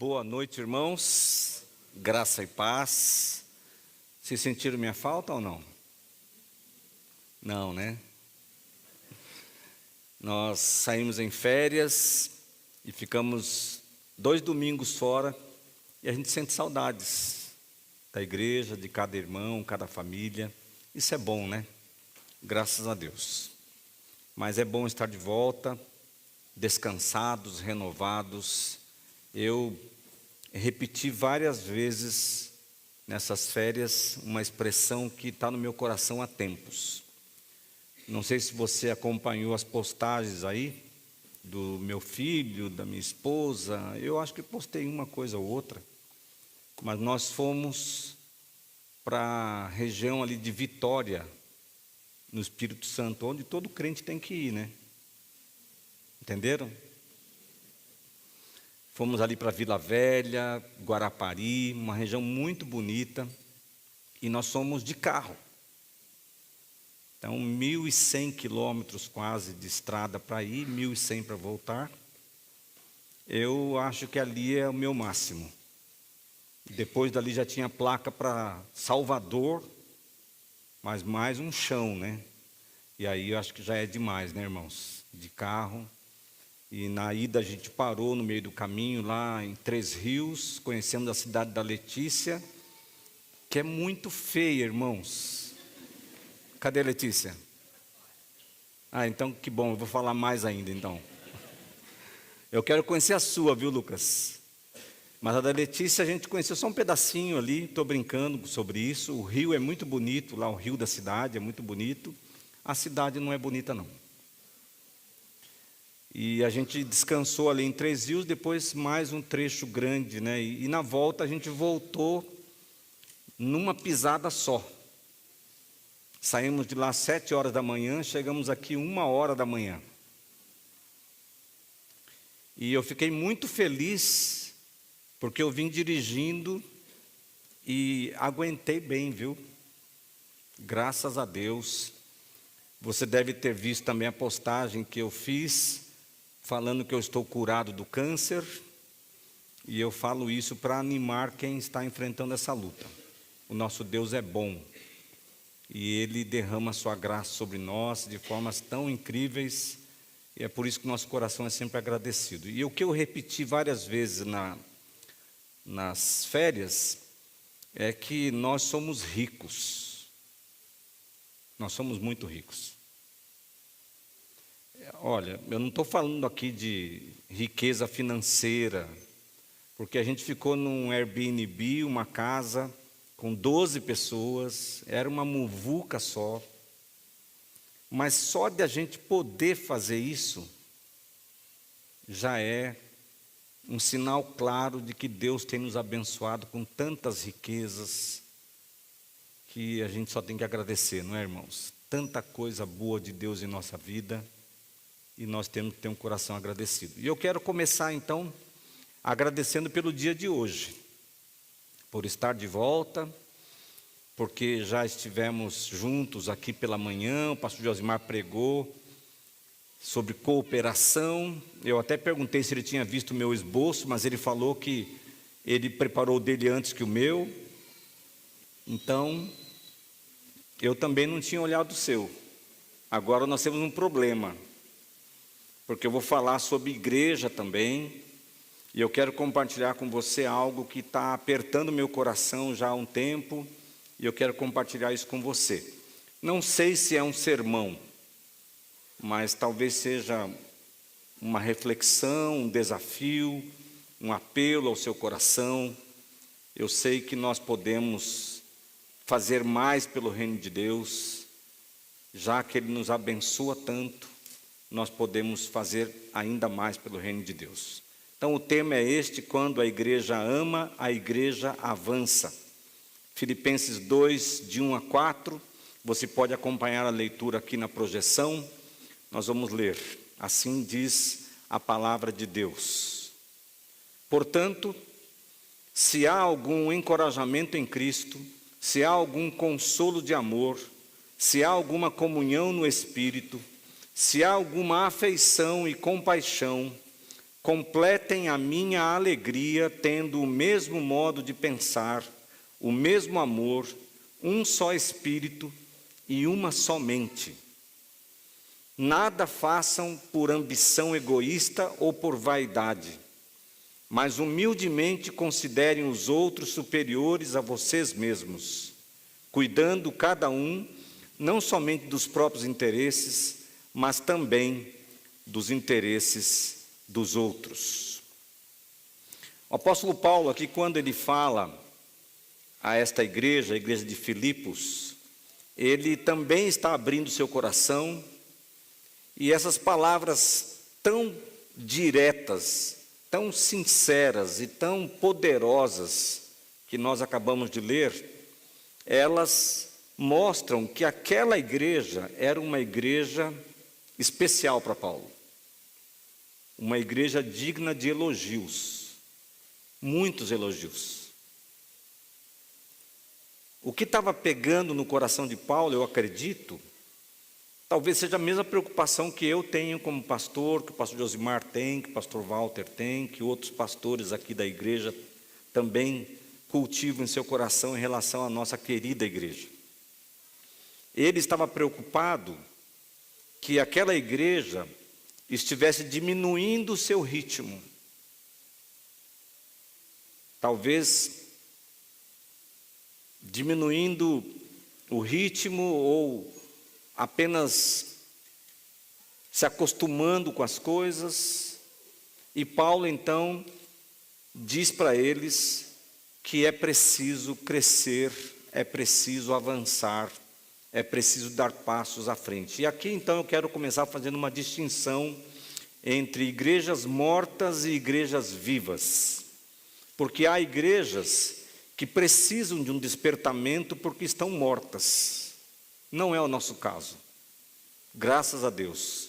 Boa noite, irmãos. Graça e paz. Vocês sentiram minha falta ou não? Não, né? Nós saímos em férias e ficamos 2 domingos fora e a gente sente saudades da igreja, de cada irmão, cada família. Isso é bom, né? Graças a Deus. Mas é bom estar de volta, descansados, renovados. Eu repeti várias vezes nessas férias uma expressão que está no meu coração há tempos. Não sei se você acompanhou as postagens aí do meu filho, da minha esposa. Eu acho que postei uma coisa ou outra. Mas nós fomos para a região ali de Vitória, no Espírito Santo, onde todo crente tem que ir, né? Entenderam? Fomos ali para Vila Velha, Guarapari, uma região muito bonita, e nós fomos de carro. Então, 1.100 quilômetros quase de estrada para ir, 1.100 para voltar. Eu acho que ali é o meu máximo. Depois dali já tinha placa para Salvador, mas mais um chão, né? E aí eu acho que já é demais, né, irmãos? De carro. E na ida a gente parou no meio do caminho, lá em Três Rios, conhecemos a cidade da Letícia, que é muito feia, irmãos. Cadê a Letícia? Ah, então que bom, eu vou falar mais ainda, então. Eu quero conhecer a sua, viu, Lucas? Mas a da Letícia a gente conheceu só um pedacinho ali, estou brincando sobre isso. O rio é muito bonito, lá o rio da cidade é muito bonito. A cidade não é bonita, não. E a gente descansou ali em Três Rios, depois mais um trecho grande, né? E na volta a gente voltou numa pisada só. Saímos de lá às 7 horas da manhã, chegamos aqui 1 hora da manhã. E eu fiquei muito feliz, porque eu vim dirigindo e aguentei bem, viu? Graças a Deus. Você deve ter visto também a postagem que eu fiz, falando que eu estou curado do câncer, e eu falo isso para animar quem está enfrentando essa luta. O nosso Deus é bom, e Ele derrama a sua graça sobre nós de formas tão incríveis, e é por isso que nosso coração é sempre agradecido. E o que eu repeti várias vezes nas férias, é que nós somos ricos. Nós somos muito ricos. Olha, eu não estou falando aqui de riqueza financeira, porque a gente ficou num Airbnb, uma casa com 12 pessoas, era uma muvuca só. Mas só de a gente poder fazer isso, já é um sinal claro de que Deus tem nos abençoado com tantas riquezas, que a gente só tem que agradecer, não é, irmãos? Tanta coisa boa de Deus em nossa vida, e nós temos que ter um coração agradecido. E eu quero começar, então, agradecendo pelo dia de hoje, por estar de volta, porque já estivemos juntos aqui pela manhã, o pastor Josimar pregou sobre cooperação. Eu até perguntei se ele tinha visto o meu esboço, mas ele falou que ele preparou o dele antes que o meu. Então, eu também não tinha olhado o seu. Agora nós temos um problema, porque eu vou falar sobre igreja também, e eu quero compartilhar com você algo que está apertando meu coração já há um tempo, e eu quero compartilhar isso com você. Não sei se é um sermão, mas talvez seja uma reflexão, um desafio, um apelo ao seu coração. Eu sei que nós podemos fazer mais pelo reino de Deus, já que Ele nos abençoa tanto, nós podemos fazer ainda mais pelo reino de Deus. Então o tema é este: quando a igreja ama, a igreja avança. Filipenses 2, de 1 a 4, você pode acompanhar a leitura aqui na projeção. Nós vamos ler. Assim diz a palavra de Deus. Portanto, se há algum encorajamento em Cristo, se há algum consolo de amor, se há alguma comunhão no Espírito, se há alguma afeição e compaixão, completem a minha alegria, tendo o mesmo modo de pensar, o mesmo amor, um só espírito e uma só mente. Nada façam por ambição egoísta ou por vaidade, mas humildemente considerem os outros superiores a vocês mesmos, cuidando cada um não somente dos próprios interesses, mas também dos interesses dos outros. O apóstolo Paulo aqui, quando ele fala a esta igreja, a igreja de Filipos, ele também está abrindo seu coração, e essas palavras tão diretas, tão sinceras e tão poderosas que nós acabamos de ler, elas mostram que aquela igreja era uma igreja especial para Paulo. Uma igreja digna de elogios, muitos elogios. O que estava pegando no coração de Paulo, eu acredito, talvez seja a mesma preocupação que eu tenho como pastor, que o pastor Josimar tem, que o pastor Walter tem, que outros pastores aqui da igreja também cultivam em seu coração em relação à nossa querida igreja. Ele estava preocupado que aquela igreja estivesse diminuindo o seu ritmo. Talvez diminuindo o ritmo ou apenas se acostumando com as coisas. E Paulo, então, diz para eles que é preciso crescer, é preciso avançar, é preciso dar passos à frente. E aqui, então, eu quero começar fazendo uma distinção entre igrejas mortas e igrejas vivas. Porque há igrejas que precisam de um despertamento porque estão mortas. Não é o nosso caso, graças a Deus.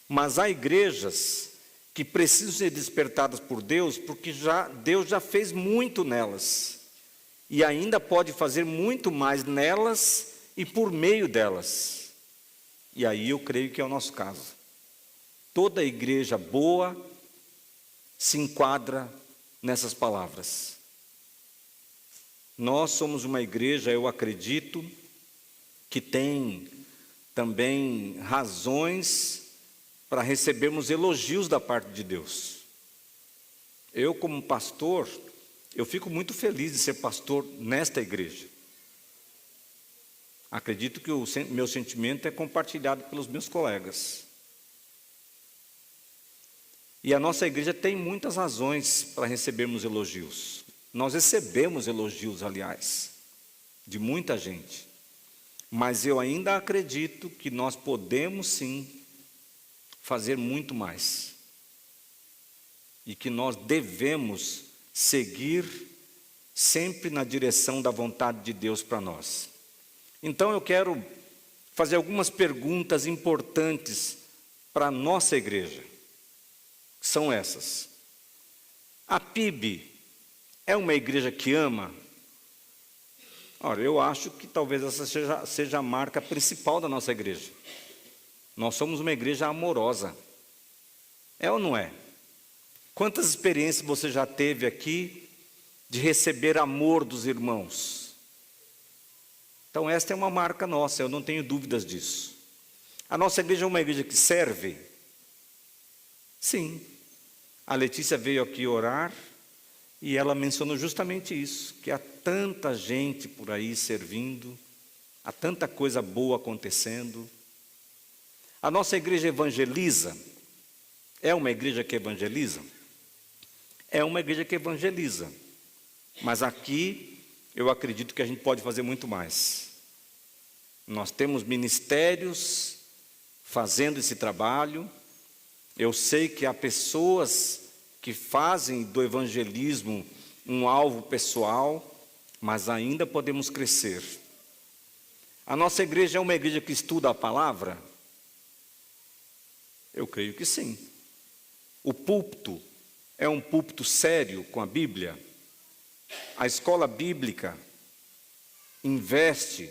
Mas há igrejas que precisam ser despertadas por Deus porque Deus já fez muito nelas. E ainda pode fazer muito mais nelas e por meio delas. E aí eu creio que é o nosso caso. Toda igreja boa se enquadra nessas palavras. Nós somos uma igreja, eu acredito, que tem também razões para recebermos elogios da parte de Deus. Eu, como pastor, eu fico muito feliz de ser pastor nesta igreja. Acredito que o meu sentimento é compartilhado pelos meus colegas. E a nossa igreja tem muitas razões para recebermos elogios. Nós recebemos elogios, aliás, de muita gente. Mas eu ainda acredito que nós podemos sim fazer muito mais. E que nós devemos seguir sempre na direção da vontade de Deus para nós. Então eu quero fazer algumas perguntas importantes para a nossa igreja. São essas. A PIB é uma igreja que ama? Ora, eu acho que talvez essa seja a marca principal da nossa igreja. Nós somos uma igreja amorosa. É ou não é? Quantas experiências você já teve aqui de receber amor dos irmãos? Então esta é uma marca nossa, eu não tenho dúvidas disso. A nossa igreja é uma igreja que serve? Sim. A Letícia veio aqui orar e ela mencionou justamente isso, que há tanta gente por aí servindo, há tanta coisa boa acontecendo. A nossa igreja evangeliza? É uma igreja que evangeliza? É uma igreja que evangeliza. Mas aqui eu acredito que a gente pode fazer muito mais. Nós temos ministérios fazendo esse trabalho. Eu sei que há pessoas que fazem do evangelismo um alvo pessoal, mas ainda podemos crescer. A nossa igreja é uma igreja que estuda a palavra? Eu creio que sim. O púlpito é um púlpito sério com a Bíblia? A escola bíblica investe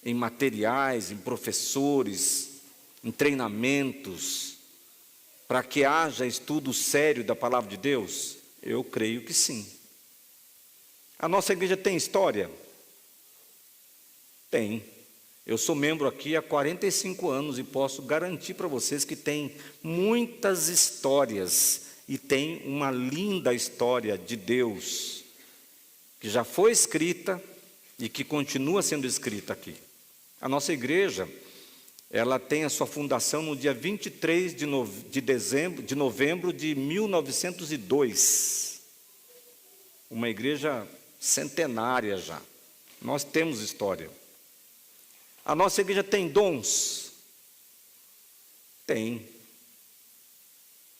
em materiais, em professores, em treinamentos, para que haja estudo sério da palavra de Deus? Eu creio que sim. A nossa igreja tem história? Tem. Eu sou membro aqui há 45 anos e posso garantir para vocês que tem muitas histórias e tem uma linda história de Deus que já foi escrita e que continua sendo escrita aqui. A nossa igreja, ela tem a sua fundação no dia 23 de novembro de 1902. Uma igreja centenária já. Nós temos história. A nossa igreja tem dons? Tem.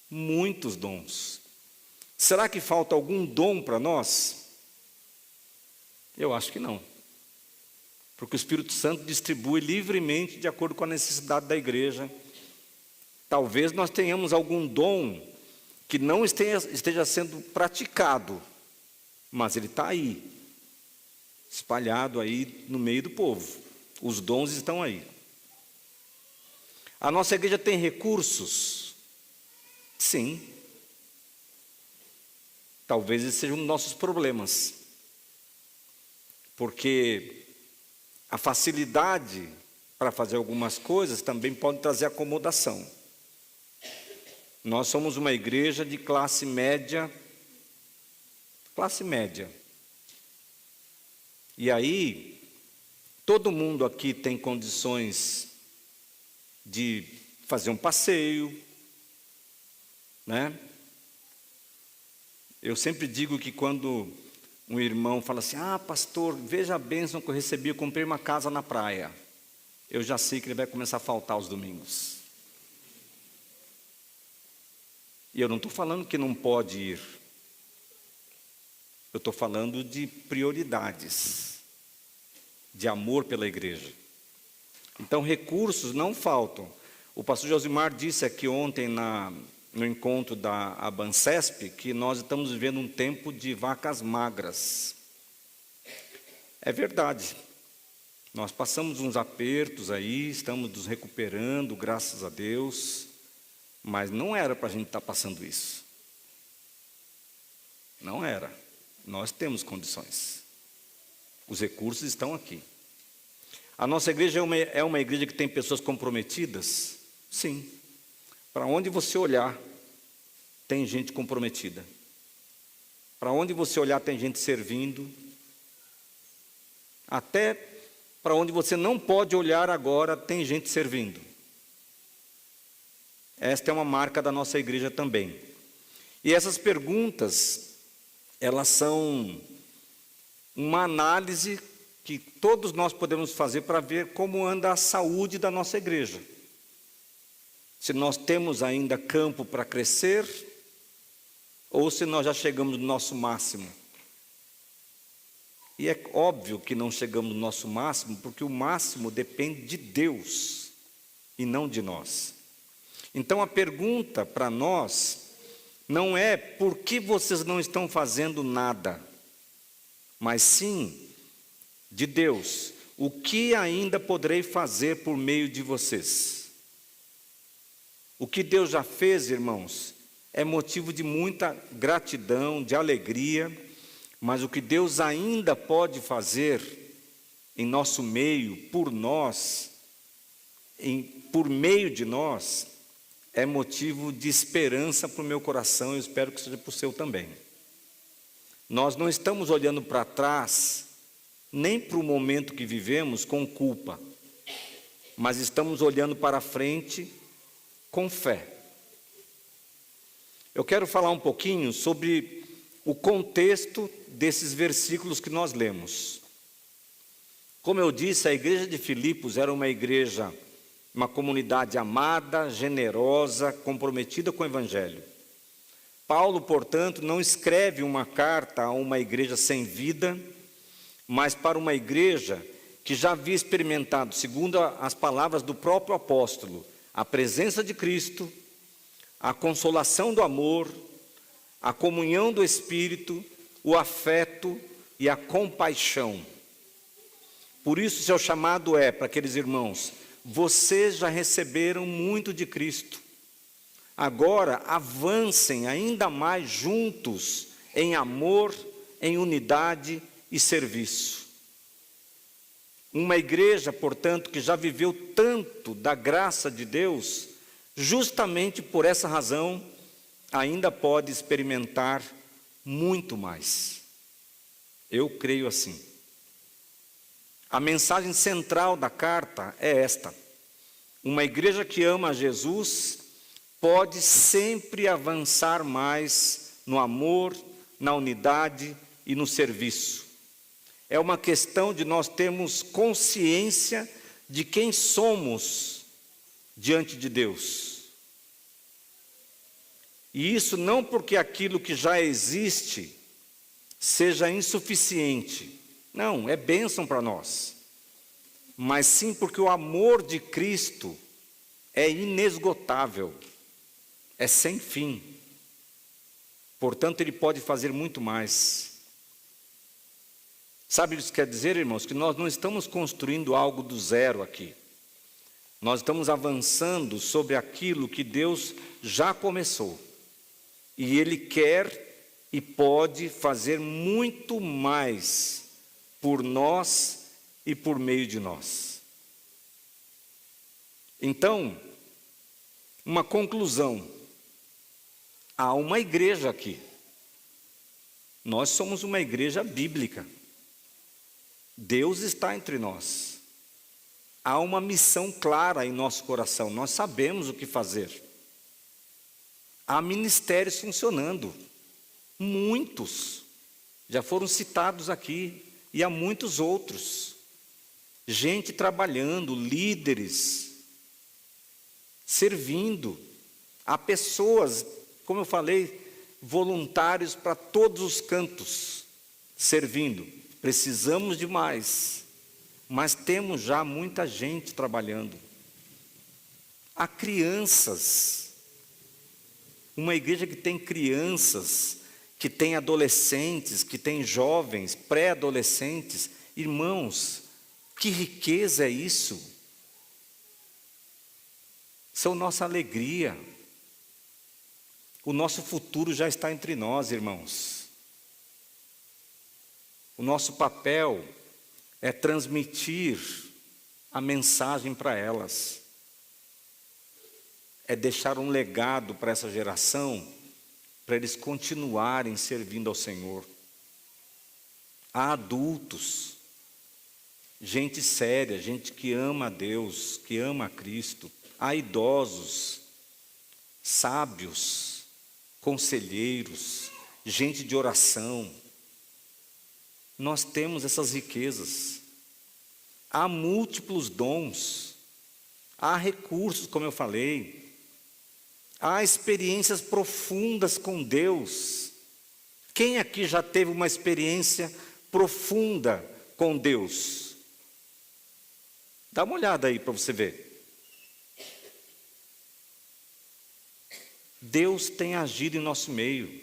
Muitos dons. Será que falta algum dom para nós? Eu acho que não. Porque o Espírito Santo distribui livremente de acordo com a necessidade da igreja. Talvez nós tenhamos algum dom que não esteja sendo praticado, mas ele está aí, espalhado aí no meio do povo. Os dons estão aí. A nossa igreja tem recursos? Sim. Talvez esses sejam nossos problemas. Porque a facilidade para fazer algumas coisas também pode trazer acomodação. Nós somos uma igreja de classe média. Classe média. E aí, todo mundo aqui tem condições de fazer um passeio, né? Eu sempre digo que quando um irmão fala assim, pastor, veja a bênção que eu recebi, eu comprei uma casa na praia. Eu já sei que ele vai começar a faltar aos domingos. E eu não estou falando que não pode ir. Eu estou falando de prioridades, de amor pela igreja. Então, recursos não faltam. O pastor Josimar disse aqui ontem no encontro da Abancesp que nós estamos vivendo um tempo de vacas magras. É verdade. Nós passamos uns apertos aí, estamos nos recuperando, graças a Deus, mas não era para a gente estar passando isso. Não era. Nós temos condições. Os recursos estão aqui. A nossa igreja é uma igreja que tem pessoas comprometidas? Sim. Para onde você olhar, tem gente comprometida. Para onde você olhar, tem gente servindo. Até para onde você não pode olhar agora, tem gente servindo. Esta é uma marca da nossa igreja também. E essas perguntas, elas são uma análise que todos nós podemos fazer para ver como anda a saúde da nossa igreja. Se nós temos ainda campo para crescer, ou se nós já chegamos no nosso máximo. E é óbvio que não chegamos no nosso máximo, porque o máximo depende de Deus e não de nós. Então a pergunta para nós não é por que vocês não estão fazendo nada, mas sim de Deus, o que ainda poderei fazer por meio de vocês? O que Deus já fez, irmãos, é motivo de muita gratidão, de alegria, mas o que Deus ainda pode fazer em nosso meio, por nós, por meio de nós, é motivo de esperança para o meu coração, eu espero que seja para o seu também. Nós não estamos olhando para trás, nem para o momento que vivemos com culpa, mas estamos olhando para frente com fé. Eu quero falar um pouquinho sobre o contexto desses versículos que nós lemos. Como eu disse, a igreja de Filipos era uma igreja, uma comunidade amada, generosa, comprometida com o Evangelho. Paulo, portanto, não escreve uma carta a uma igreja sem vida, mas para uma igreja que já havia experimentado, segundo as palavras do próprio apóstolo, a presença de Cristo, a consolação do amor, a comunhão do Espírito, o afeto e a compaixão. Por isso, seu chamado é para aqueles irmãos: vocês já receberam muito de Cristo, Agora avancem ainda mais juntos em amor, em unidade e serviço. Uma igreja, portanto, que já viveu tanto da graça de Deus, justamente por essa razão, ainda pode experimentar muito mais. Eu creio assim. A mensagem central da carta é esta: uma igreja que ama a Jesus pode sempre avançar mais no amor, na unidade e no serviço. É uma questão de nós termos consciência de quem somos diante de Deus. E isso não porque aquilo que já existe seja insuficiente. Não, é bênção para nós. Mas sim porque o amor de Cristo é inesgotável, é sem fim. Portanto, Ele pode fazer muito mais. Sabe o que isso quer dizer, irmãos? Que nós não estamos construindo algo do zero aqui. Nós estamos avançando sobre aquilo que Deus já começou. E Ele quer e pode fazer muito mais por nós e por meio de nós. Então, uma conclusão. Há uma igreja aqui. Nós somos uma igreja bíblica. Deus está entre nós. Há uma missão clara em nosso coração. Nós sabemos o que fazer. Há ministérios funcionando. Muitos. Já foram citados aqui. E há muitos outros. Gente trabalhando, líderes, servindo. Há pessoas, como eu falei, voluntários para todos os cantos, servindo. Precisamos de mais, mas temos já muita gente trabalhando. Há crianças, uma igreja que tem crianças, que tem adolescentes, que tem jovens, pré-adolescentes. Irmãos, que riqueza é isso? São nossa alegria. O nosso futuro já está entre nós, irmãos. O nosso papel é transmitir a mensagem para elas. É deixar um legado para essa geração, para eles continuarem servindo ao Senhor. Há adultos, gente séria, gente que ama a Deus, que ama a Cristo. Há idosos, sábios, conselheiros, gente de oração. Nós temos essas riquezas. Há múltiplos dons, há recursos, como eu falei. Há experiências profundas com Deus. Quem aqui já teve uma experiência profunda com Deus? Dá uma olhada aí para você ver. Deus tem agido em nosso meio.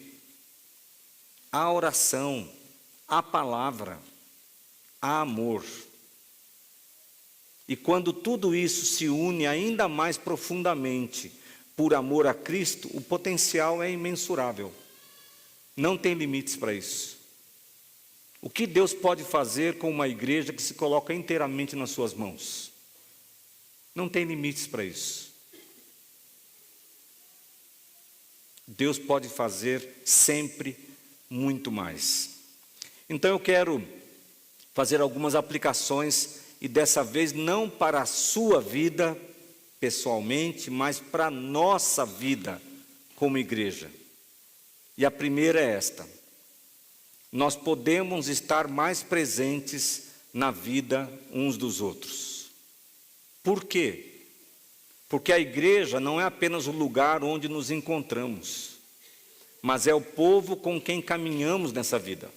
Há oração, há palavra, há amor. E quando tudo isso se une ainda mais profundamente por amor a Cristo, o potencial é imensurável. Não tem limites para isso. O que Deus pode fazer com uma igreja que se coloca inteiramente nas suas mãos? Não tem limites para isso. Deus pode fazer sempre muito mais. Então eu quero fazer algumas aplicações, e dessa vez não para a sua vida pessoalmente, mas para a nossa vida como igreja. E a primeira é esta: nós podemos estar mais presentes na vida uns dos outros. Por quê? Porque a igreja não é apenas o lugar onde nos encontramos, mas é o povo com quem caminhamos nessa vida.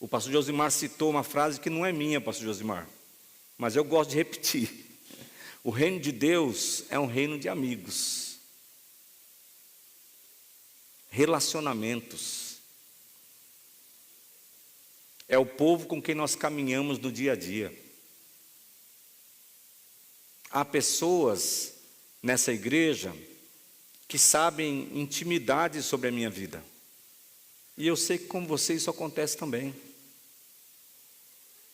O pastor Josimar citou uma frase que não é minha, pastor Josimar, mas eu gosto de repetir. O reino de Deus é um reino de amigos, relacionamentos. É o povo com quem nós caminhamos no dia a dia. Há pessoas nessa igreja que sabem intimidades sobre a minha vida. E eu sei que com você isso acontece também.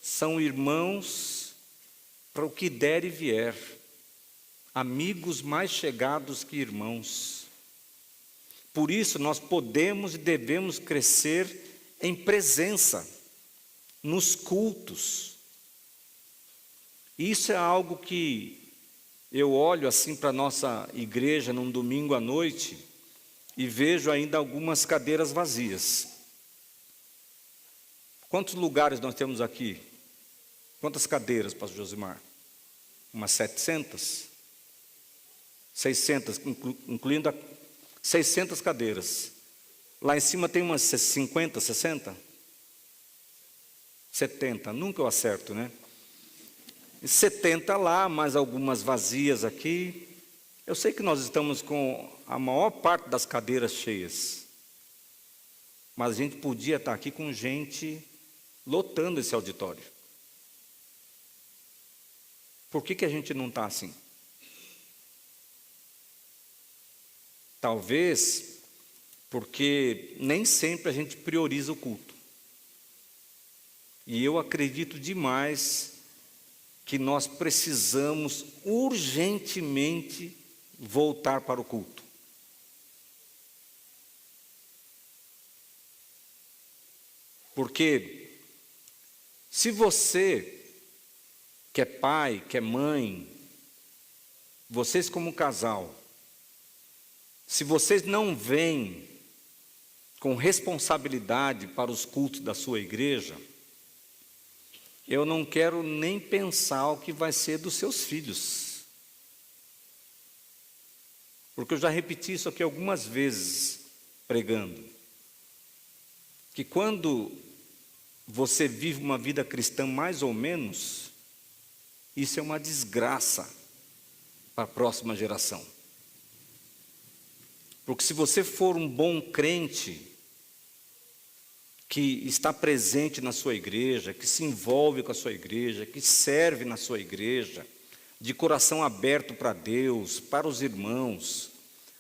São irmãos para o que der e vier, amigos mais chegados que irmãos. Por isso nós podemos e devemos crescer em presença, nos cultos. Isso é algo que eu olho assim para a nossa igreja num domingo à noite e vejo ainda algumas cadeiras vazias. Quantos lugares nós temos aqui? Quantas cadeiras, pastor Josimar? Umas 700? 600, incluindo 600 cadeiras. Lá em cima tem umas 50, 60? 70, nunca eu acerto, né? 70 lá, mais algumas vazias aqui. Eu sei que nós estamos com a maior parte das cadeiras cheias. Mas a gente podia estar aqui com gente lotando esse auditório. Por que a gente não está assim? Talvez porque nem sempre a gente prioriza o culto. E eu acredito demais que nós precisamos urgentemente voltar para o culto. Porque se você que é pai, que é mãe, vocês como casal, se vocês não vêm com responsabilidade para os cultos da sua igreja, eu não quero nem pensar o que vai ser dos seus filhos. Porque eu já repeti isso aqui algumas vezes pregando. Que quando você vive uma vida cristã mais ou menos, isso é uma desgraça para a próxima geração. Porque se você for um bom crente, que está presente na sua igreja, que se envolve com a sua igreja, que serve na sua igreja, de coração aberto para Deus, para os irmãos,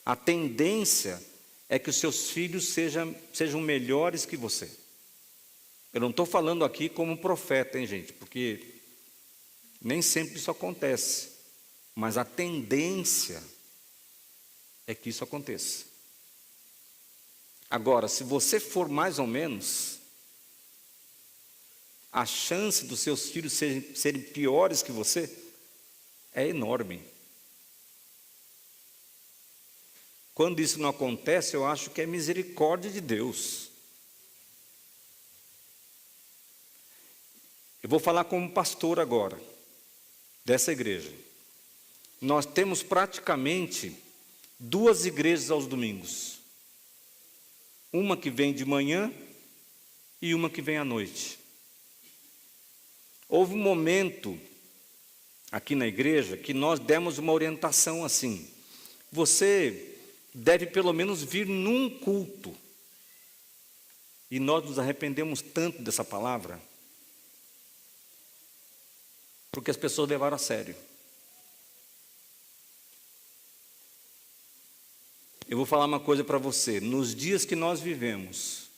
a tendência é que os seus filhos sejam melhores que você. Eu não estou falando aqui como profeta, hein, gente, porque nem sempre isso acontece, mas a tendência é que isso aconteça. Agora, se você for mais ou menos, a chance dos seus filhos serem piores que você é enorme. Quando isso não acontece, eu acho que é misericórdia de Deus. Eu vou falar como pastor agora, dessa igreja. Nós temos praticamente 2 igrejas aos domingos. Uma que vem de manhã e uma que vem à noite. Houve um momento aqui na igreja que nós demos uma orientação assim: você deve pelo menos vir num culto. E nós nos arrependemos tanto dessa palavra, porque as pessoas levaram a sério. Eu vou falar uma coisa para você: nos dias que nós vivemos,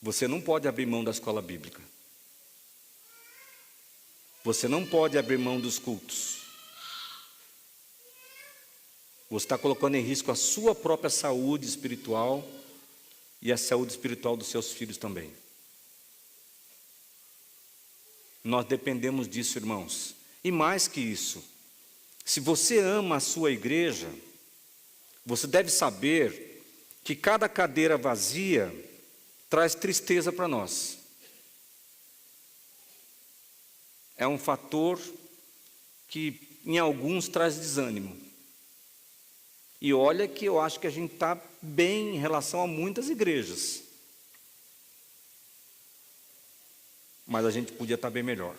você não pode abrir mão da escola bíblica. Você não pode abrir mão dos cultos. Você está colocando em risco a sua própria saúde espiritual e a saúde espiritual dos seus filhos também. Nós dependemos disso, irmãos. E mais que isso, se você ama a sua igreja, você deve saber que cada cadeira vazia traz tristeza para nós. É um fator que em alguns traz desânimo. E olha que eu acho que a gente está bem em relação a muitas igrejas. Mas a gente podia estar bem melhor.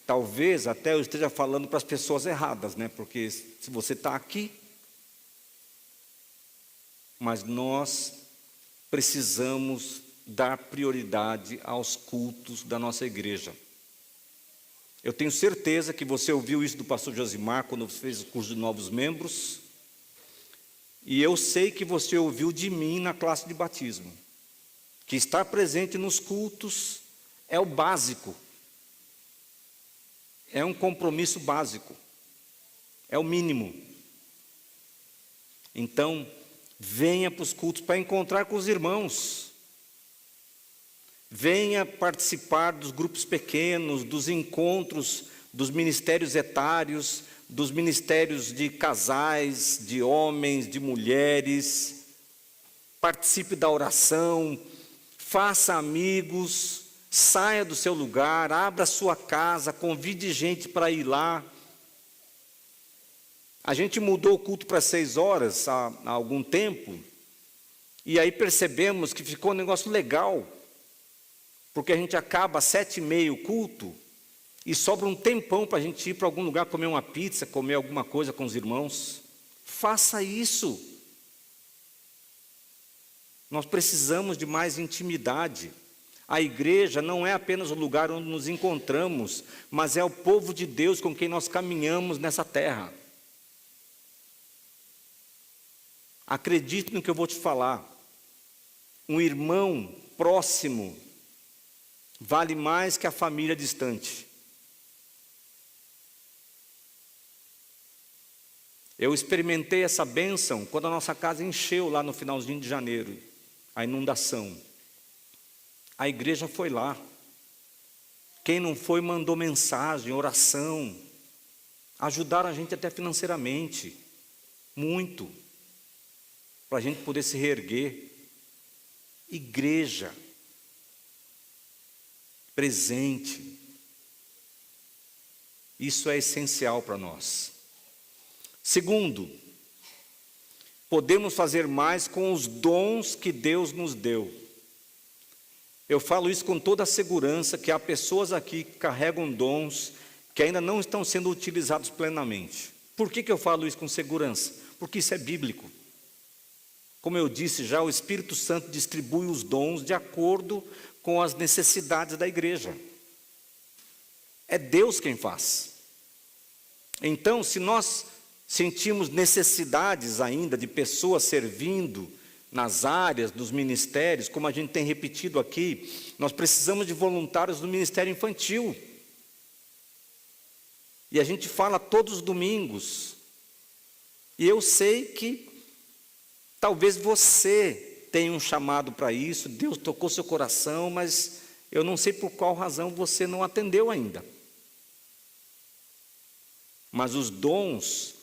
Talvez até eu esteja falando para as pessoas erradas, né? Porque se você está aqui, mas nós precisamos dar prioridade aos cultos da nossa igreja. Eu tenho certeza que você ouviu isso do pastor Josimar quando fez o curso de novos membros. E eu sei que você ouviu de mim na classe de batismo. Que estar presente nos cultos é o básico. É um compromisso básico. É o mínimo. Então, venha para os cultos para encontrar com os irmãos. Venha participar dos grupos pequenos, dos encontros, dos ministérios etários, dos ministérios de casais, de homens, de mulheres. Participe da oração, faça amigos, saia do seu lugar, abra sua casa, convide gente para ir lá. A gente mudou o culto para 6 horas há algum tempo, e aí percebemos que ficou um negócio legal, porque a gente acaba às 7h30 o culto, e sobra um tempão para a gente ir para algum lugar comer uma pizza, comer alguma coisa com os irmãos. Faça isso. Nós precisamos de mais intimidade. A igreja não é apenas o lugar onde nos encontramos, mas é o povo de Deus com quem nós caminhamos nessa terra. Acredite no que eu vou te falar. Um irmão próximo vale mais que a família distante. Eu experimentei essa bênção quando a nossa casa encheu lá no finalzinho de janeiro, a inundação. A igreja foi lá. Quem não foi mandou mensagem, oração. Ajudaram a gente até financeiramente. Muito. Para a gente poder se reerguer. Igreja. Presente. Isso é essencial para nós. Segundo, podemos fazer mais com os dons que Deus nos deu. Eu falo isso com toda a segurança, que há pessoas aqui que carregam dons que ainda não estão sendo utilizados plenamente. Por que eu falo isso com segurança? Porque isso é bíblico. Como eu disse já, o Espírito Santo distribui os dons de acordo com as necessidades da igreja. É Deus quem faz. Então, se nós sentimos necessidades ainda de pessoas servindo nas áreas, dos ministérios, como a gente tem repetido aqui, nós precisamos de voluntários do ministério infantil. E a gente fala todos os domingos. E eu sei que talvez você tenha um chamado para isso, Deus tocou seu coração, mas eu não sei por qual razão você não atendeu ainda. Mas os dons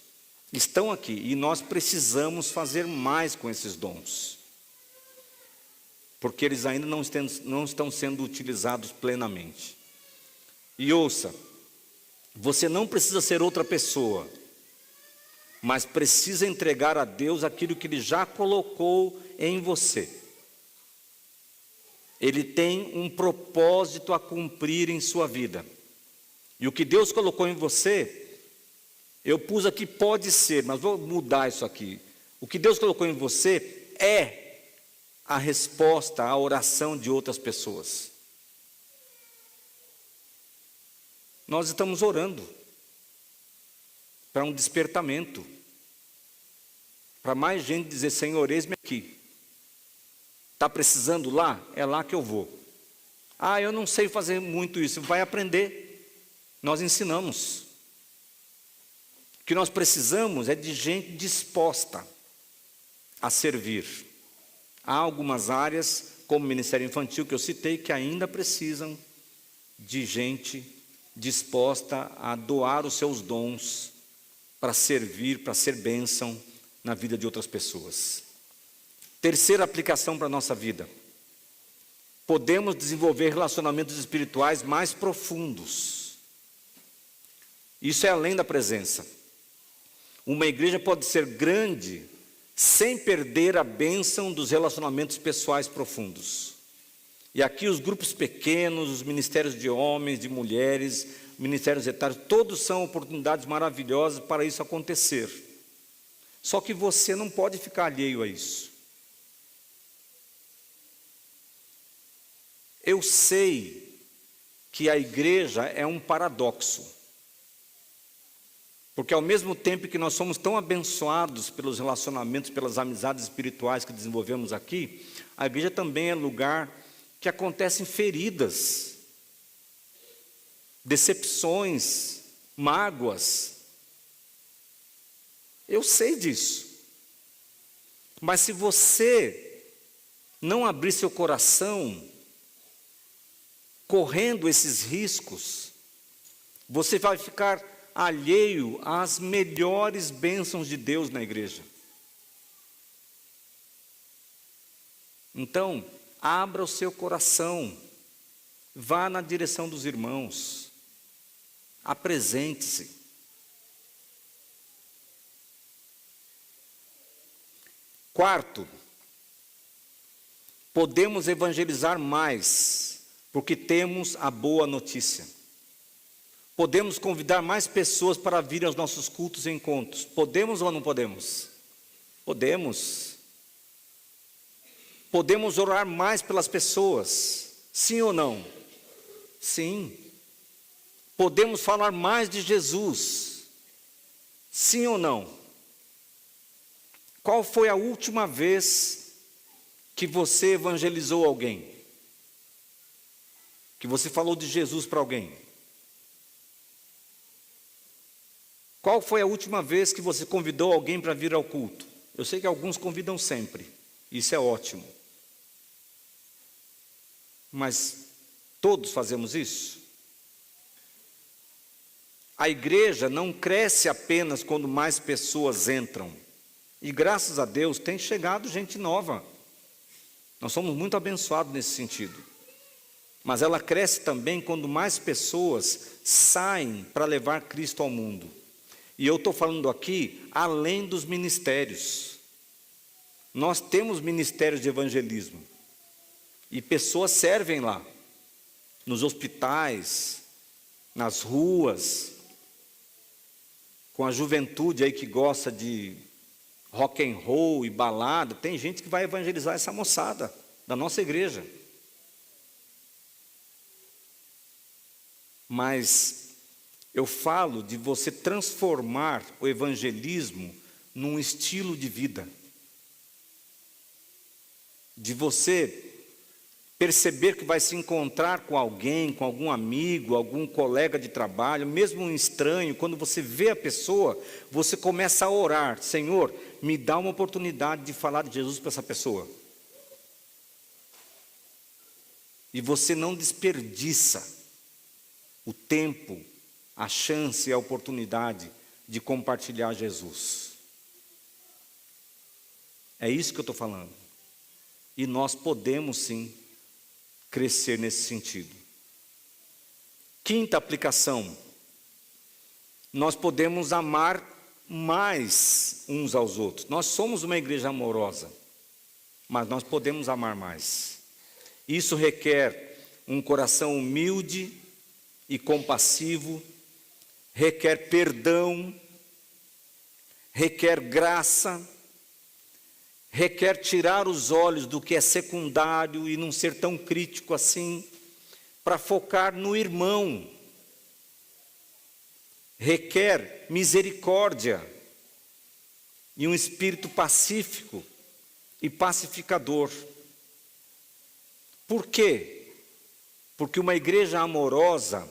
estão aqui e nós precisamos fazer mais com esses dons, porque eles ainda não estão sendo utilizados plenamente. E ouça, você não precisa ser outra pessoa, mas precisa entregar a Deus aquilo que Ele já colocou em você. Ele tem um propósito a cumprir em sua vida, e o que Deus colocou em você, eu pus aqui pode ser, mas vou mudar isso aqui. O que Deus colocou em você é a resposta à oração de outras pessoas. Nós estamos orando para um despertamento, para mais gente dizer, Senhor, eis-me aqui. Está precisando lá? É lá que eu vou. Ah, eu não sei fazer muito isso. Vai aprender. Nós ensinamos. O que nós precisamos é de gente disposta a servir. Há algumas áreas, como o Ministério Infantil, que eu citei, que ainda precisam de gente disposta a doar os seus dons para servir, para ser bênção na vida de outras pessoas. Terceira aplicação para a nossa vida. Podemos desenvolver relacionamentos espirituais mais profundos. Isso é além da presença. Uma igreja pode ser grande sem perder a bênção dos relacionamentos pessoais profundos. E aqui os grupos pequenos, os ministérios de homens, de mulheres, ministérios etários, todos são oportunidades maravilhosas para isso acontecer. Só que você não pode ficar alheio a isso. Eu sei que a igreja é um paradoxo. Porque ao mesmo tempo que nós somos tão abençoados pelos relacionamentos, pelas amizades espirituais que desenvolvemos aqui, a igreja também é lugar que acontecem feridas, decepções, mágoas. Eu sei disso. Mas se você não abrir seu coração, correndo esses riscos, você vai ficar alheio às melhores bênçãos de Deus na igreja. Então, abra o seu coração, vá na direção dos irmãos, apresente-se. Quarto, podemos evangelizar mais, porque temos a boa notícia. Podemos convidar mais pessoas para virem aos nossos cultos e encontros. Podemos ou não podemos? Podemos. Podemos orar mais pelas pessoas. Sim ou não? Sim. Podemos falar mais de Jesus. Sim ou não? Qual foi a última vez que você evangelizou alguém? Que você falou de Jesus para alguém? Qual foi a última vez que você convidou alguém para vir ao culto? Eu sei que alguns convidam sempre, isso é ótimo. Mas todos fazemos isso? A igreja não cresce apenas quando mais pessoas entram. E graças a Deus tem chegado gente nova. Nós somos muito abençoados nesse sentido. Mas ela cresce também quando mais pessoas saem para levar Cristo ao mundo. E eu estou falando aqui além dos ministérios. Nós temos ministérios de evangelismo. E pessoas servem lá, nos hospitais, nas ruas, com a juventude aí que gosta de rock and roll e balada. Tem gente que vai evangelizar essa moçada da nossa igreja. Mas eu falo de você transformar o evangelismo num estilo de vida. De você perceber que vai se encontrar com alguém, com algum amigo, algum colega de trabalho, mesmo um estranho, quando você vê a pessoa, você começa a orar: Senhor, me dá uma oportunidade de falar de Jesus para essa pessoa. E você não desperdiça o tempo, a chance e a oportunidade de compartilhar Jesus. É isso que eu estou falando. E nós podemos sim crescer nesse sentido. Quinta aplicação: nós podemos amar mais uns aos outros. Nós somos uma igreja amorosa, mas nós podemos amar mais. Isso requer um coração humilde e compassivo, requer perdão, requer graça, requer tirar os olhos do que é secundário e não ser tão crítico assim, para focar no irmão. Requer misericórdia e um espírito pacífico e pacificador. Por quê? Porque uma igreja amorosa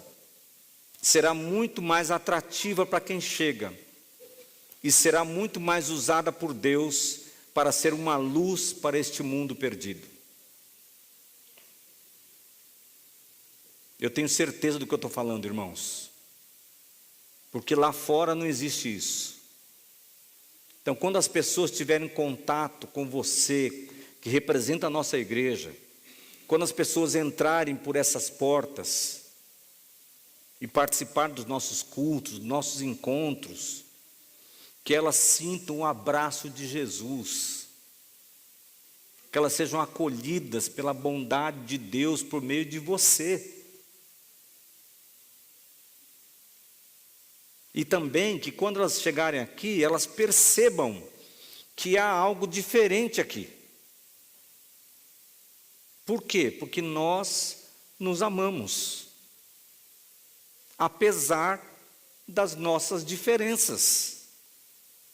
será muito mais atrativa para quem chega e será muito mais usada por Deus para ser uma luz para este mundo perdido. Eu tenho certeza do que eu estou falando, irmãos, porque lá fora não existe isso. Então, quando as pessoas tiverem contato com você, que representa a nossa igreja, quando as pessoas entrarem por essas portas e participar dos nossos cultos, dos nossos encontros, que elas sintam o abraço de Jesus, que elas sejam acolhidas pela bondade de Deus por meio de você. E também que quando elas chegarem aqui, elas percebam que há algo diferente aqui. Por quê? Porque nós nos amamos. apesar das nossas diferenças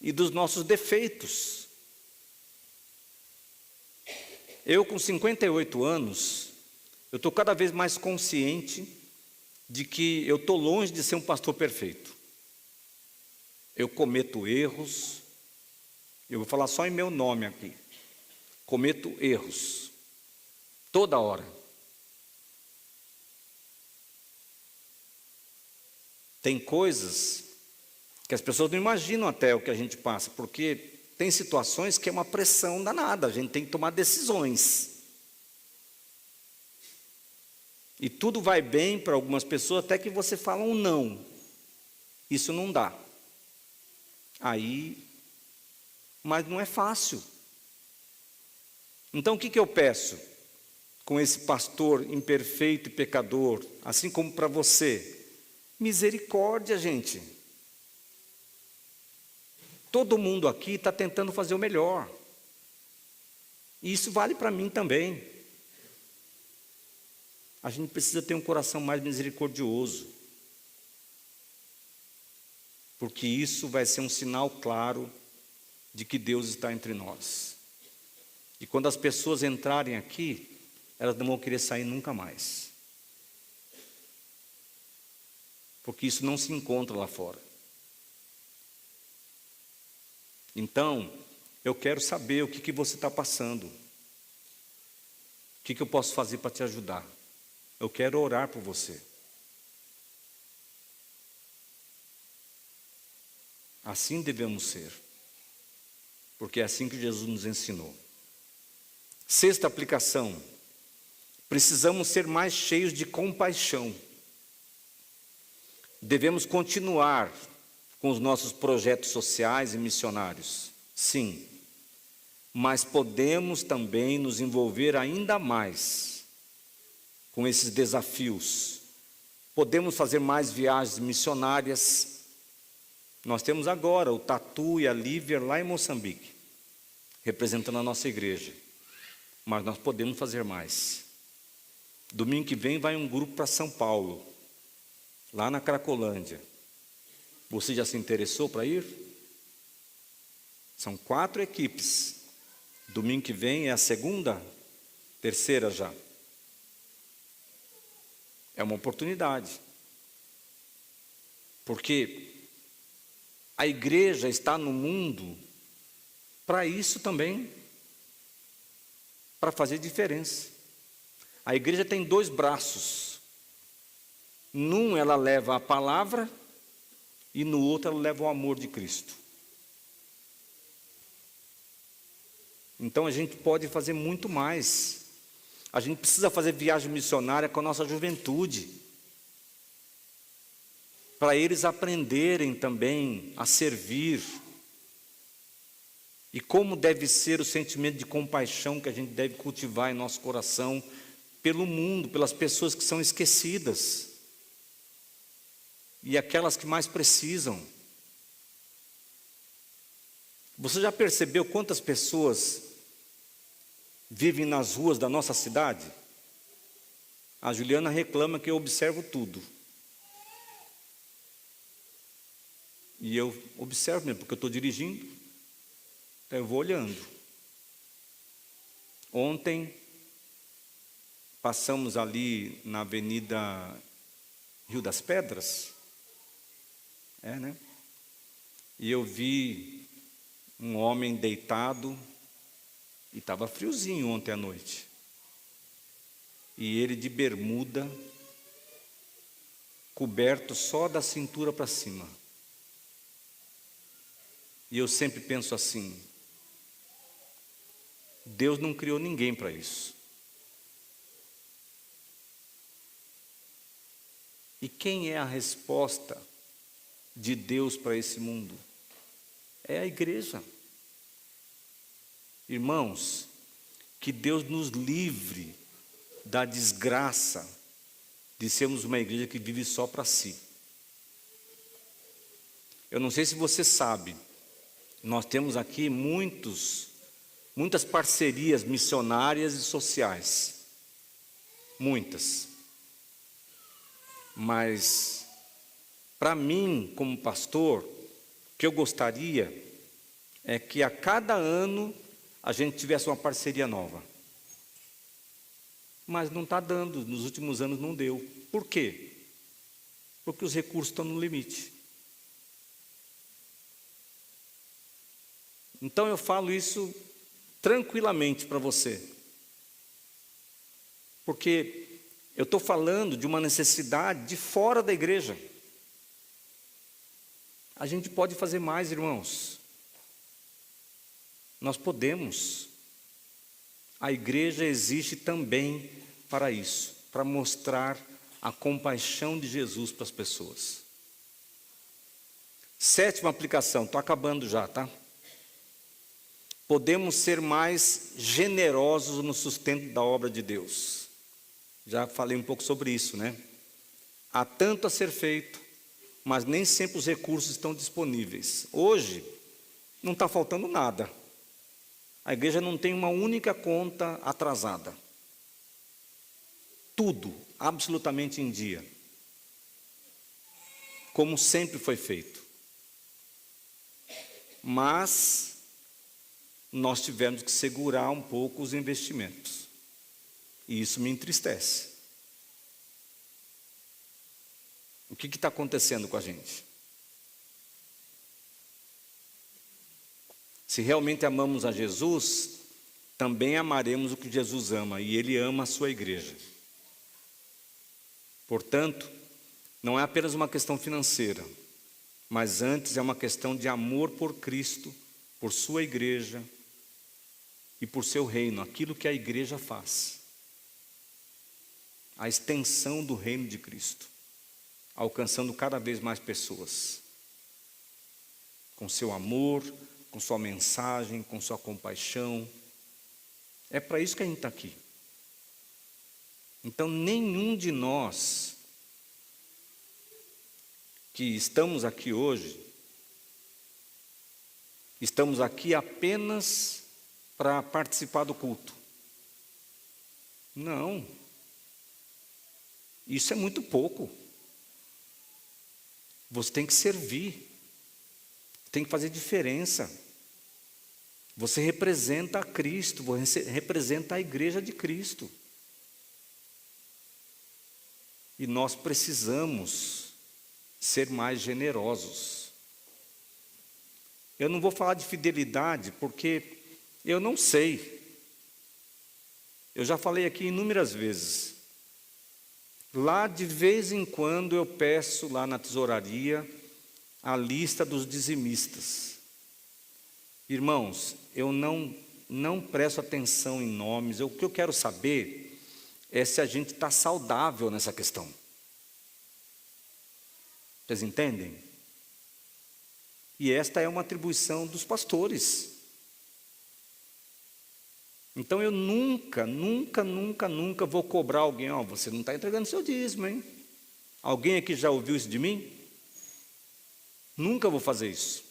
e dos nossos defeitos. Eu, com 58 anos, eu estou cada vez mais consciente de que eu estou longe de ser um pastor perfeito. Eu cometo erros, eu vou falar só em meu nome aqui. Cometo erros, toda hora. Tem coisas que as pessoas não imaginam até o que a gente passa, porque tem situações que é uma pressão danada, a gente tem que tomar decisões. E tudo vai bem para algumas pessoas até que você fala um não. Isso não dá. Aí, mas não é fácil. Então o que eu peço com esse pastor imperfeito e pecador, assim como para você? Misericórdia, gente. Todo mundo aqui está tentando fazer o melhor. E isso vale para mim também. A gente precisa ter um coração mais misericordioso. Porque isso vai ser um sinal claro de que Deus está entre nós. E quando as pessoas entrarem aqui, elas não vão querer sair nunca mais. Porque isso não se encontra lá fora. Então, eu quero saber o que você está passando. O que eu posso fazer para te ajudar? Eu quero orar por você. Assim devemos ser. Porque é assim que Jesus nos ensinou. Sexta aplicação. Precisamos ser mais cheios de compaixão. Devemos continuar com os nossos projetos sociais e missionários, sim, mas podemos também nos envolver ainda mais com esses desafios. Podemos fazer mais viagens missionárias. Nós temos agora o Tatu e a Lívia lá em Moçambique, representando a nossa igreja, mas nós podemos fazer mais. Domingo que vem vai um grupo para São Paulo, lá na Cracolândia. Você já se interessou para ir? São 4 equipes. Domingo que vem é a segunda, terceira já. É uma oportunidade. Porque a igreja está no mundo para isso também, para fazer diferença. A igreja tem 2 braços. Num ela leva a palavra e no outro ela leva o amor de Cristo. Então a gente pode fazer muito mais. A gente precisa fazer viagem missionária com a nossa juventude, para eles aprenderem também a servir. E como deve ser o sentimento de compaixão que a gente deve cultivar em nosso coração pelo mundo, pelas pessoas que são esquecidas e aquelas que mais precisam. Você já percebeu quantas pessoas vivem nas ruas da nossa cidade? A Juliana reclama que eu observo tudo. E eu observo mesmo, porque eu estou dirigindo, então eu vou olhando. Ontem, passamos ali na Avenida Rio das Pedras, né? E eu vi um homem deitado, e estava friozinho ontem à noite. E ele de bermuda, coberto só da cintura para cima. E eu sempre penso assim: Deus não criou ninguém para isso. E quem é a resposta de Deus para esse mundo? É a igreja. Irmãos, que Deus nos livre da desgraça de sermos uma igreja que vive só para si. Eu não sei se você sabe, nós temos aqui muitas parcerias missionárias e sociais. Muitas. Mas Para mim, como pastor, o que eu gostaria é que a cada ano a gente tivesse uma parceria nova. Mas não está dando, nos últimos anos não deu. Por quê? Porque os recursos estão no limite. Então eu falo isso tranquilamente para você. Porque eu estou falando de uma necessidade de fora da igreja. A gente pode fazer mais, irmãos. Nós podemos. A igreja existe também para isso, para mostrar a compaixão de Jesus para as pessoas. 7ª aplicação, estou acabando já, tá? Podemos ser mais generosos no sustento da obra de Deus. Já falei um pouco sobre isso, né? Há tanto a ser feito, mas nem sempre os recursos estão disponíveis. Hoje, não está faltando nada. A igreja não tem uma única conta atrasada. Tudo, absolutamente em dia. Como sempre foi feito. Mas nós tivemos que segurar um pouco os investimentos. E isso me entristece. O que está acontecendo com a gente? Se realmente amamos a Jesus, também amaremos o que Jesus ama, e Ele ama a sua igreja. Portanto, não é apenas uma questão financeira, mas antes é uma questão de amor por Cristo, por sua igreja e por seu reino, aquilo que a igreja faz. A extensão do reino de Cristo, alcançando cada vez mais pessoas, com seu amor, com sua mensagem, com sua compaixão. É para isso que a gente está aqui. Então, nenhum de nós que estamos aqui hoje, estamos aqui apenas para participar do culto. Não. Isso é muito pouco. Você tem que servir. Tem que fazer diferença. Você representa a Cristo, você representa a igreja de Cristo. E nós precisamos ser mais generosos. Eu não vou falar de fidelidade, porque eu não sei. Eu já falei aqui inúmeras vezes. Lá de vez em quando eu peço lá na tesouraria a lista dos dizimistas. Irmãos, eu não presto atenção em nomes. O que eu quero saber é se a gente está saudável nessa questão. Vocês entendem? E esta é uma atribuição dos pastores. Então eu nunca vou cobrar alguém. Você não está entregando seu dízimo, hein? Alguém aqui já ouviu isso de mim? Nunca vou fazer isso.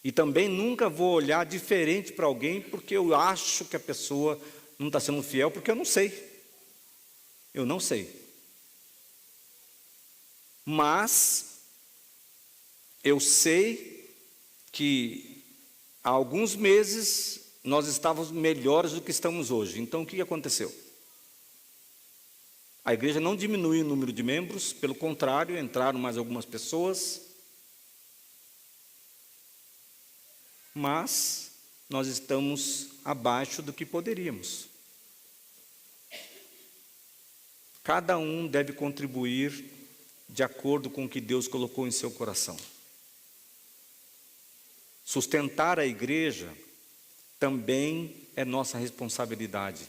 E também nunca vou olhar diferente para alguém porque eu acho que a pessoa não está sendo fiel, porque eu não sei. Eu não sei. Mas eu sei que há alguns meses nós estávamos melhores do que estamos hoje. Então o que aconteceu? A igreja não diminuiu o número de membros, pelo contrário, entraram mais algumas pessoas. Mas nós estamos abaixo do que poderíamos. Cada um deve contribuir de acordo com o que Deus colocou em seu coração. Sustentar a igreja também é nossa responsabilidade.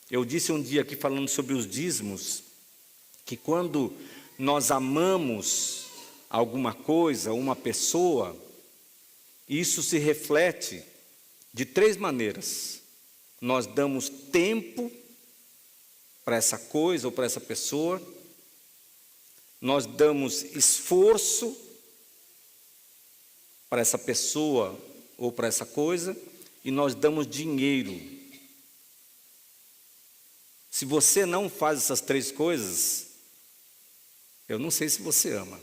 Eu disse um dia aqui falando sobre os dízimos, que quando nós amamos alguma coisa, uma pessoa, isso se reflete de 3 maneiras. Nós damos tempo para essa coisa ou para essa pessoa, nós damos esforço para essa pessoa ou para essa coisa, e nós damos dinheiro. Se você não faz essas 3 coisas, Eu não sei se você ama.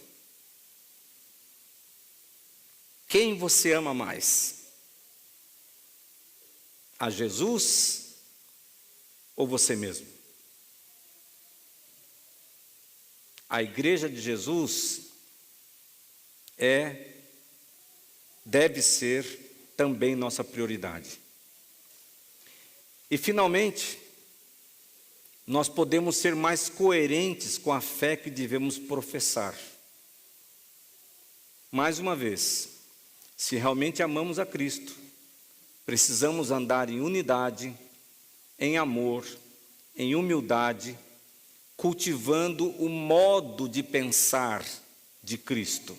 Quem você ama mais? A Jesus ou você mesmo? A igreja de Jesus deve ser também nossa prioridade. E finalmente, nós podemos ser mais coerentes com a fé que devemos professar. Mais uma vez, se realmente amamos a Cristo, precisamos andar em unidade, em amor, em humildade, cultivando o modo de pensar de Cristo.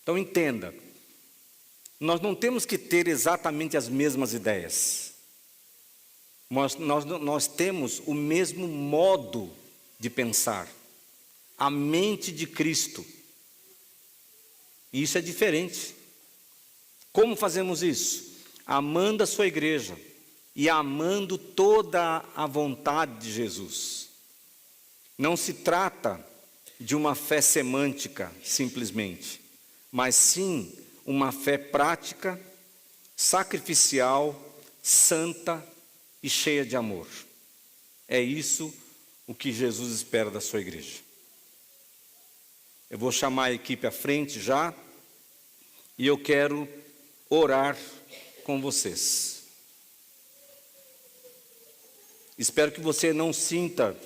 Então entenda, nós não temos que ter exatamente as mesmas ideias. Nós temos o mesmo modo de pensar, a mente de Cristo. E isso é diferente. Como fazemos isso? Amando a sua igreja e amando toda a vontade de Jesus. Não se trata de uma fé semântica, simplesmente, mas sim uma fé prática, sacrificial, santa e cheia de amor. É isso o que Jesus espera da sua igreja. Eu vou chamar a equipe à frente já, e eu quero orar com vocês. Espero que você não sinta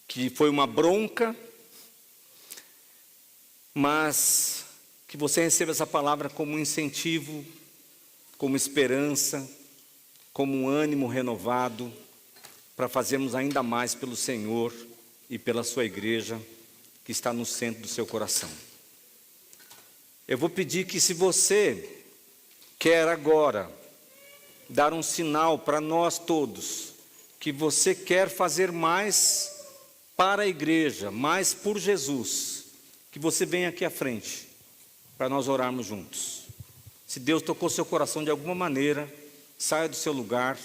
que foi uma bronca, mas que você receba essa palavra como um incentivo, como esperança, como um ânimo renovado, para fazermos ainda mais pelo Senhor e pela sua igreja, que está no centro do seu coração. Eu vou pedir que, se você quer agora dar um sinal para nós todos, que você quer fazer mais para a igreja, mais por Jesus, que você venha aqui à frente, para nós orarmos juntos. Se Deus tocou seu coração de alguma maneira, saia do seu lugar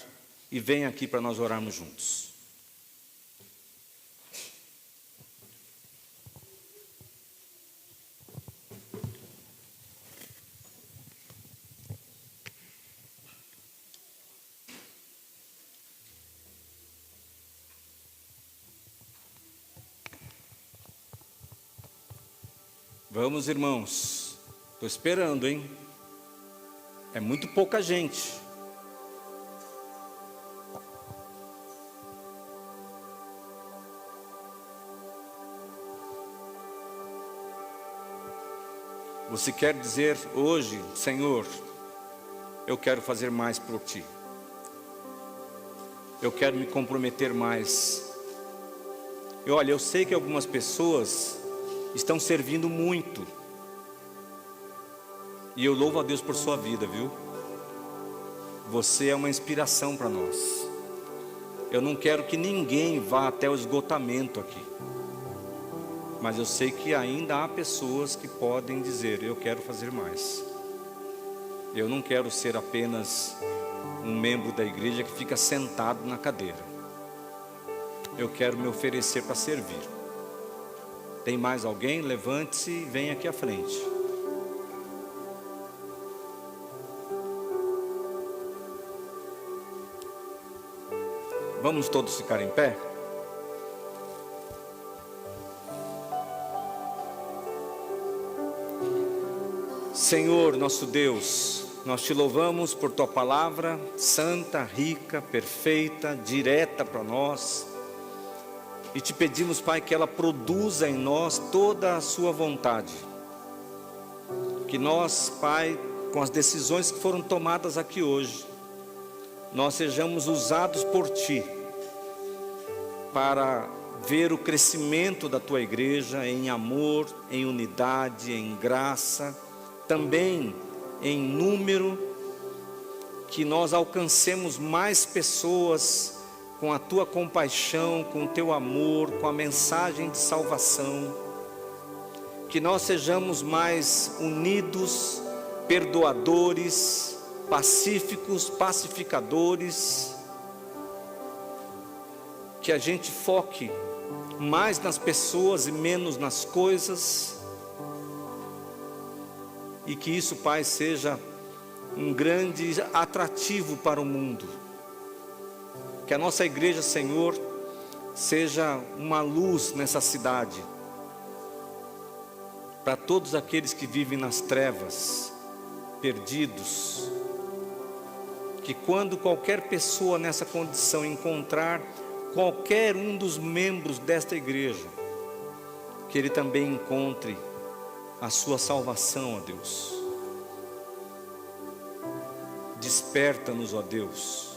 e venha aqui para nós orarmos juntos. Vamos, irmãos. Estou esperando, hein? É muito pouca gente. Você quer dizer hoje, Senhor, eu quero fazer mais por Ti. Eu quero me comprometer mais. E olha, eu sei que algumas pessoas estão servindo muito. E eu louvo a Deus por sua vida, viu? Você é uma inspiração para nós. Eu não quero que ninguém vá até o esgotamento aqui. Mas eu sei que ainda há pessoas que podem dizer, eu quero fazer mais. Eu não quero ser apenas um membro da igreja que fica sentado na cadeira. Eu quero me oferecer para servir. Tem mais alguém? Levante-se e venha aqui à frente. Vamos todos ficar em pé? Senhor, nosso Deus, nós te louvamos por tua palavra santa, rica, perfeita, direta para nós. E te pedimos, Pai, que ela produza em nós toda a sua vontade. Que nós, Pai, com as decisões que foram tomadas aqui hoje, nós sejamos usados por Ti para ver o crescimento da Tua igreja em amor, em unidade, em graça, também em número, que nós alcancemos mais pessoas com a Tua compaixão, com o Teu amor, com a mensagem de salvação, que nós sejamos mais unidos, perdoadores, pacíficos, pacificadores, que a gente foque mais nas pessoas e menos nas coisas. E que isso, Pai, seja um grande atrativo para o mundo. Que a nossa igreja, Senhor, seja uma luz nessa cidade, para todos aqueles que vivem nas trevas, perdidos. Que quando qualquer pessoa nessa condição encontrar qualquer um dos membros desta igreja, que ele também encontre a sua salvação, ó Deus. Desperta-nos, ó Deus.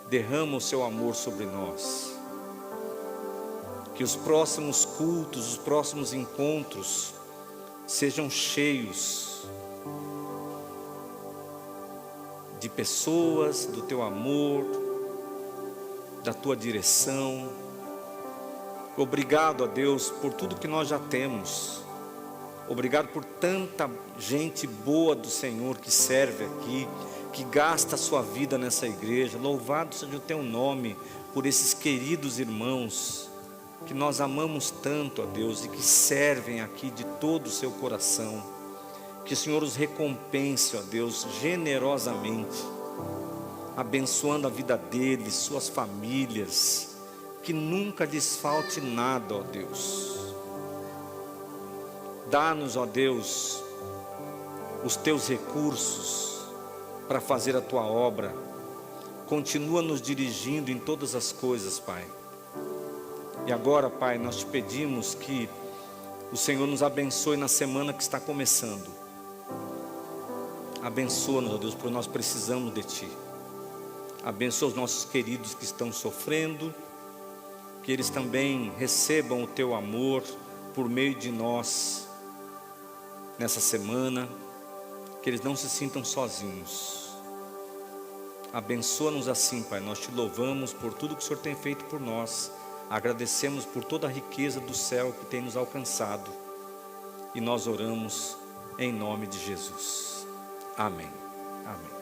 Derrama o seu amor sobre nós. Que os próximos cultos, os próximos encontros sejam cheios de pessoas, do teu amor, da tua direção. Obrigado a Deus por tudo que nós já temos. Obrigado por tanta gente boa do Senhor que serve aqui, que gasta a sua vida nessa igreja. Louvado seja o teu nome por esses queridos irmãos que nós amamos tanto, ó Deus, e que servem aqui de todo o seu coração. Que o Senhor os recompense, ó Deus, generosamente, abençoando a vida deles, suas famílias, que nunca lhes falte nada, ó Deus. Dá-nos, ó Deus, os teus recursos para fazer a tua obra. Continua nos dirigindo em todas as coisas, Pai. E agora, Pai, nós te pedimos que o Senhor nos abençoe na semana que está começando. Abençoa-nos, ó Deus, porque nós precisamos de Ti. Abençoa os nossos queridos que estão sofrendo, que eles também recebam o Teu amor por meio de nós nessa semana, que eles não se sintam sozinhos. Abençoa-nos assim, Pai. Nós te louvamos por tudo que o Senhor tem feito por nós. Agradecemos por toda a riqueza do céu que tem nos alcançado. E nós oramos em nome de Jesus. Amém. Amém.